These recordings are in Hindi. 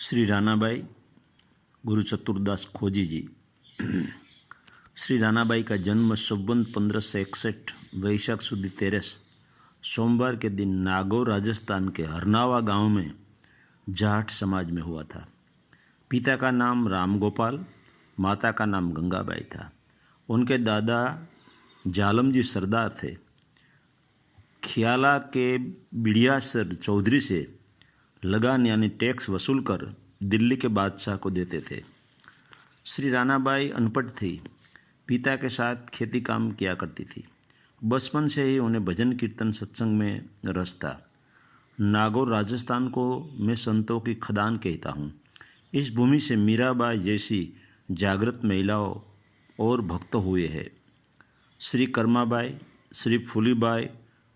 श्री रानाबाई गुरु चतुरदास खोजी जी। श्री रानाबाई का जन्म संवत 1561 वैशाख सुदी 13 सोमवार के दिन नागौर राजस्थान के हरनावा गांव में जाट समाज में हुआ था। पिता का नाम रामगोपाल, माता का नाम गंगाबाई था। उनके दादा जालमजी सरदार थे। खियाला के बिड़ियासर चौधरी से लगान यानी टैक्स वसूल कर दिल्ली के बादशाह को देते थे। श्री रानाबाई अनपढ़ थी। पिता के साथ खेती काम किया करती थी। बचपन से ही उन्हें भजन कीर्तन सत्संग में रस था। नागौर राजस्थान को मैं संतों की खदान कहता हूँ। इस भूमि से मीराबाई जैसी जागृत महिलाओं और भक्त हुए हैं। श्री कर्माबाई, श्री फूलीबाई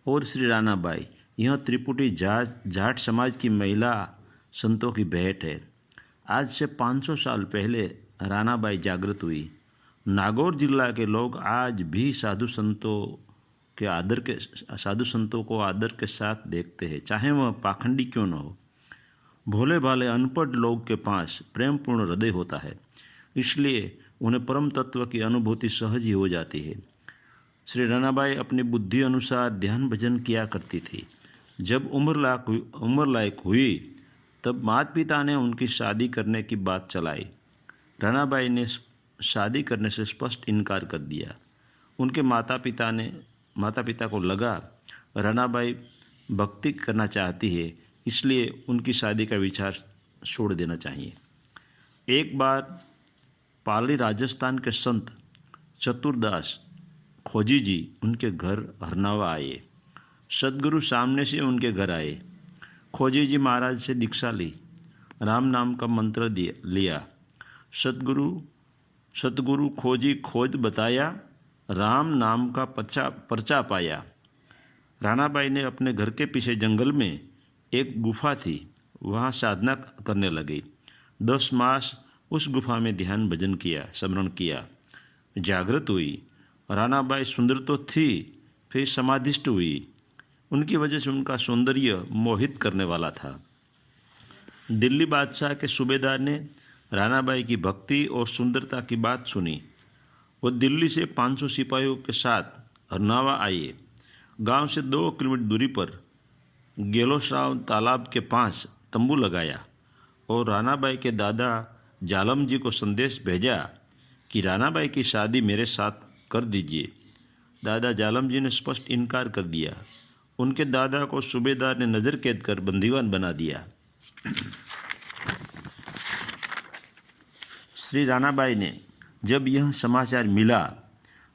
और श्री रानाबाई, यह त्रिपुटी जाट समाज की महिला संतों की भेंट है। आज से 500 साल पहले रानाबाई जागृत हुई। नागौर जिला के लोग आज भी साधु संतों को आदर के साथ देखते हैं, चाहे वह पाखंडी क्यों न हो। भोले भाले अनपढ़ लोग के पास प्रेमपूर्ण हृदय होता है, इसलिए उन्हें परम तत्व की अनुभूति सहज ही हो जाती है। श्री रानाबाई अपनी बुद्धि अनुसार ध्यान भजन किया करती थी। जब उम्र लायक हुई तब माता पिता ने उनकी शादी करने की बात चलाई। रानाबाई ने शादी करने से स्पष्ट इनकार कर दिया। उनके माता पिता को लगा रानाबाई भक्ति करना चाहती है, इसलिए उनकी शादी का विचार छोड़ देना चाहिए। एक बार पाली राजस्थान के संत चतुरदास खोजी जी उनके घर हरनावा आए। सदगुरु सामने से उनके घर आए। खोजी जी महाराज से दीक्षा ली, राम नाम का मंत्र लिया। सतगुरु खोजी खोज बताया, राम नाम का पर्चा पाया। रानाबाई ने अपने घर के पीछे जंगल में एक गुफा थी, वहाँ साधना करने लगी। 10 मास उस गुफा में ध्यान भजन किया, स्मरण किया, जागृत हुई। रानाबाई सुंदर तो थी, फिर समाधिष्ट हुई। उनकी वजह से उनका सौंदर्य मोहित करने वाला था। दिल्ली बादशाह के सूबेदार ने रानाबाई की भक्ति और सुंदरता की बात सुनी। वो दिल्ली से 500 सिपाहियों के साथ हरनावा आए। गांव से 2 किलोमीटर दूरी पर गेलोसाव तालाब के पास तंबू लगाया और रानाबाई के दादा जालम जी को संदेश भेजा कि रानाबाई की शादी मेरे साथ कर दीजिए। दादा जालम जी ने स्पष्ट इनकार कर दिया। उनके दादा को सूबेदार ने नज़र कैद कर बंदीवान बना दिया। श्री रानाबाई ने जब यह समाचार मिला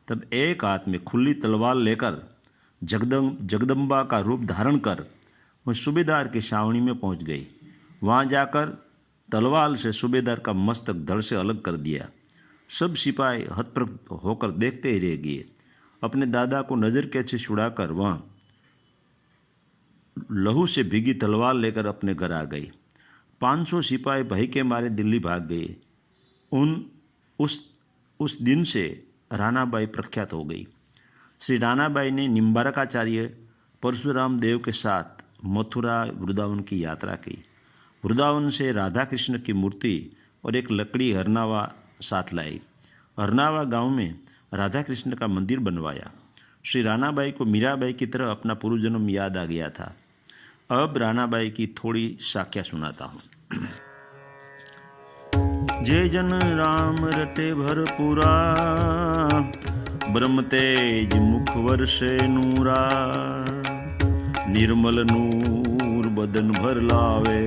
तब एक हाथ में खुली तलवार लेकर जगदम्बा का रूप धारण कर वह सूबेदार की छावनी में पहुंच गई। वहां जाकर तलवार से सूबेदार का मस्तक धड़ से अलग कर दिया। सब सिपाही हतप्रभ होकर देखते ही रह गए। अपने दादा को नज़र कैद से छुड़ाकर वह लहू से भीगी तलवार लेकर अपने घर आ गई। 500 सिपाही भय के मारे दिल्ली भाग गए। उस दिन से रानाबाई प्रख्यात हो गई। श्री रानाबाई ने निम्बारकाचार्य परशुराम देव के साथ मथुरा वृंदावन की यात्रा की। वृंदावन से राधा कृष्ण की मूर्ति और एक लकड़ी हरनावा साथ लाई। हरनावा गांव में राधा कृष्ण का मंदिर बनवाया। श्री रानाबाई को मीराबाई की तरह अपना पूर्व जन्म याद आ गया था। अब रानाबाई की थोड़ी साख्या सुनाता हूँ। जय जन राम रटे भरपूरा, ब्रह्म तेज मुख वर्षे नूरा, निर्मल नूर बदन भर लावे,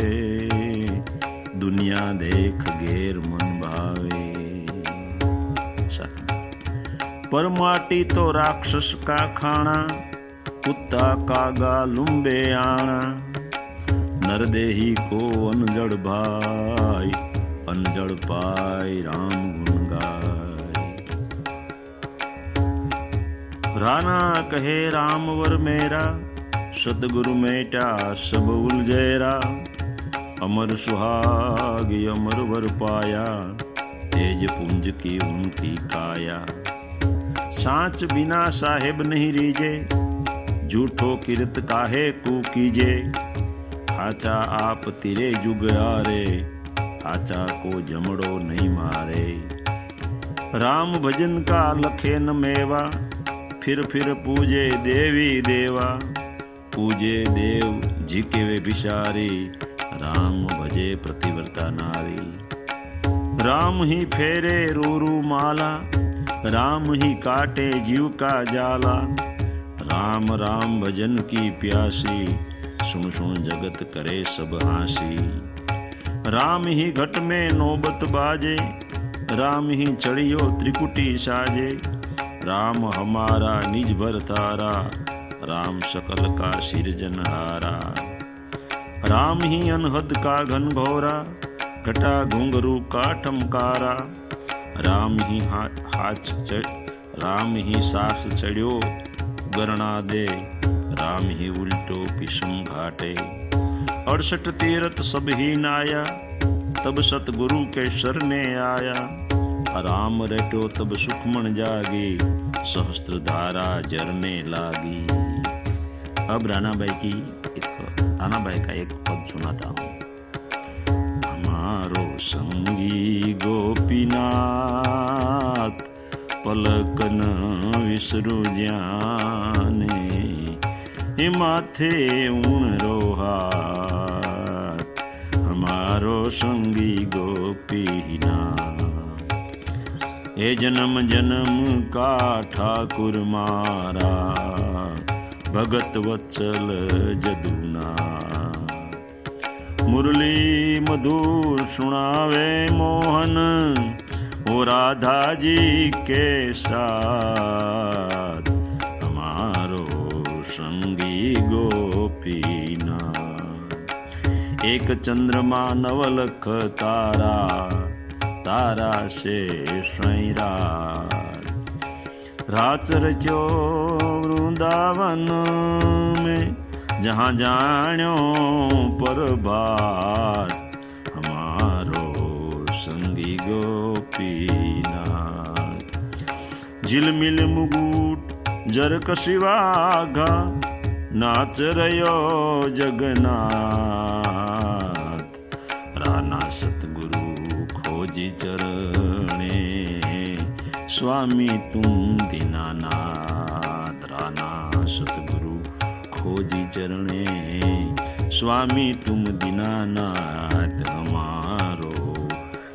दुनिया देख घेर मन भावे। पर माटी तो राक्षस का खाना, कुत्ता कागा लुम्बे आना, नरदेही को अनजड़ भाई, अनजड़ पाई राम गुण गाय। राना कहे रामवर मेरा, सतगुरु मेटा सब उलझेरा, अमर सुहाग अमर वर पाया, तेज पुंज की उनकी काया। सांच बिना साहेब नहीं रीजे, झूठो किरत काहे को कीजे, खाचा आप तिरे जुग आरे, आचा को जमड़ो नहीं मारे। राम भजन का लखे न मेवा, फिर पूजे देवी देवा। पूजे देव झिके वे भिशारी, राम भजे प्रतिव्रता नारी। राम ही फेरे रूरू माला, राम ही काटे जीव का जाला। राम राम भजन की प्यासी, सुन सुन जगत करे सब हासी। राम ही घट में नौबत बाजे, राम ही चढ़ियो त्रिकुटी साजे। राम हमारा निज भरतारा, राम सकल का सिरजनहारा। राम ही अनहद का घनघोरा, घटा घुंघरू का ठमकारा। राम ही सास चढ़ियो गरणा दे, राम ही उल्टो पिसम घाटे। 68 तीरथ सब ही नाया, तब सतगुरु के शरणे आया। राम रेटो तब सुखमन जागी, सहस्त्र धारा जरने लागी। अब रानाबाई का एक पद सुनाता हूँ। हमारो संगी गोपीनाथ, पलकन विसरु जाने। हे माथे उणरो हाथ, हमारो संगी गोपीनाथ। हे जन्म जन्म का ठाकुर मारा, भगत वत्सल जदुना। मुरली मधुर सुनावे मोहन, ओ राधा जी के साथ। हमारो संगी गोपीनाथ। एक चंद्रमा नवलख तारा, तारा से स्वयं रात रचो वृंदावन में, जहाँ जाण्यो परभात। हमारो संगी गोपीनाथ। झिलमिल मुकुट जरक शिवाघा, नाच रयो जगन्नाथ। राना सतगुरु खोजी चरणे, स्वामी तुम दीनानाथ। राना सतगुरु खोजी चरणे, स्वामी तुम दीनानाथ। हमारो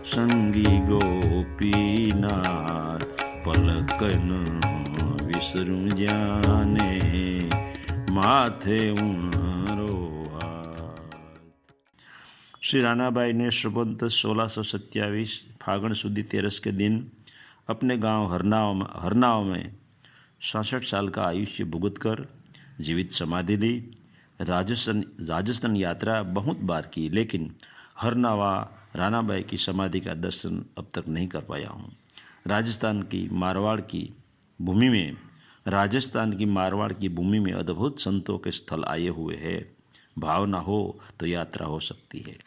संगी गोपीनाथ, पलकन विसरु जाने। माथे उणरो हाथ। श्री रानाबाई ने श्रबंत 1627 फागण सुदी 13 के दिन अपने गांव हरनाव में 66 साल का आयुष्य भुगत कर जीवित समाधि ली। राजस्थान यात्रा बहुत बार की, लेकिन हरनावा रानाबाई की समाधि का दर्शन अब तक नहीं कर पाया हूँ। राजस्थान की मारवाड़ की भूमि में अद्भुत संतों के स्थल आए हुए हैं। भावना हो तो यात्रा हो सकती है।